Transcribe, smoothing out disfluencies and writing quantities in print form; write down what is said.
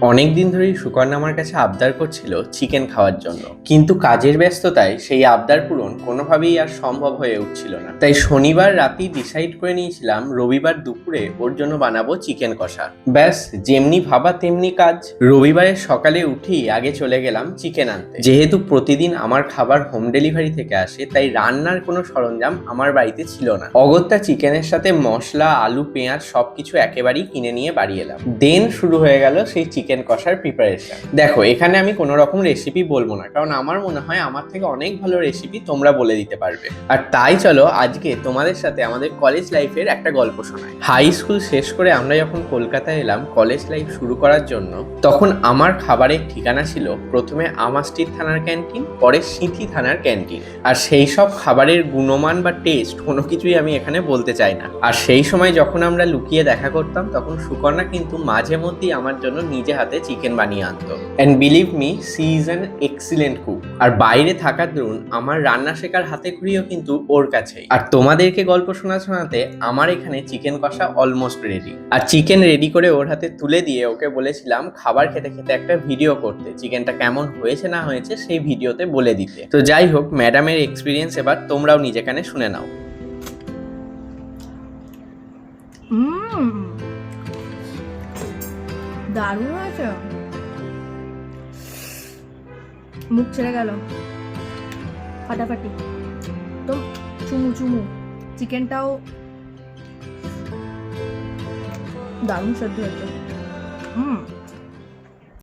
অনেকদিন ধরেই সুকন্যা আমার কাছে আবদার করছিল চিকেন খাওয়ার জন্য, কিন্তু কাজের ব্যস্ততায় সেই আবদার পূরণ কোনোভাবেই আর সম্ভব হয়ে উঠছিল না। তাই শনিবার রাতেই ডিসাইড করে নিয়েছিলাম রবিবার দুপুরে ওর জন্য বানাবো চিকেন কষা। ব্যাস, যেমনি ভাবা তেমনি কাজ। রবিবারের সকালে উঠেই আগে চলে গেলাম চিকেন আনতে। যেহেতু প্রতিদিন আমার খাবার হোম ডেলিভারি থেকে আসে, তাই রান্নার কোনো সরঞ্জাম আমার বাড়িতে ছিল না। অগত্যা চিকেনের সাথে মশলা, আলু, পেঁয়াজ সবকিছু একেবারেই কিনে নিয়ে বাড়ি এলাম। দেন শুরু হয়ে গেল সেই চিকেন কষার প্রিপারেশন। দেখো, এখানে আমি কোনো রকম রেসিপি বলবো না, কারণ আমার মনে হয় আমার থেকে অনেক ভালো রেসিপি তোমরা বলে দিতে পারবে। আর তাই চলো আজকে তোমাদের সাথে আমাদের কলেজ লাইফের একটা গল্প শোনাই। হাই স্কুল শেষ করে আমরা যখন কলকাতায় এলাম কলেজ লাইফ শুরু করার জন্য, তখন আমার খাবারের ঠিকানা ছিল প্রথমে আমাস্টির থানার ক্যান্টিন, পরে সিঁথি থানার ক্যান্টিন। আর সেই সব খাবারের গুণমান বা টেস্ট কোনো কিছুই আমি এখানে বলতে চাই না। আর সেই সময় যখন আমরা লুকিয়ে দেখা করতাম, তখন সুকন্যা কিন্তু মাঝে মধ্যেই আমার জন্য নিজে হাতে চিকেন বানিয়ে আনতো। And believe me, she is an excellent cook. আর বাইরে থাকার দরুন আমার রান্না শেখার হাতে খড়িও কিন্তু ওর কাছেই। আর তোমাদেরকে গল্প শোনাতে আমার এখানে চিকেন কষা অলমোস্ট রেডি। আর চিকেন রেডি করে ওর হাতে তুলে দিয়ে ওকে বলেছিলাম খাবার খেতে খেতে একটা ভিডিও করতে, চিকেনটা কেমন হয়েছে না হয়েছে সেই ভিডিওতে বলে দিতে। তো যাই হোক, ম্যাডামের এক্সপিরিয়েন্স এবার তোমরাও নিজেখানে শুনে নাও। দারুণ হয়েছে, মুখ ছেড়ে গেল ফাটাফাটি, তো চুমু চুমু। চিকেনটাও দারুণ সেদ্ধ হয়েছে।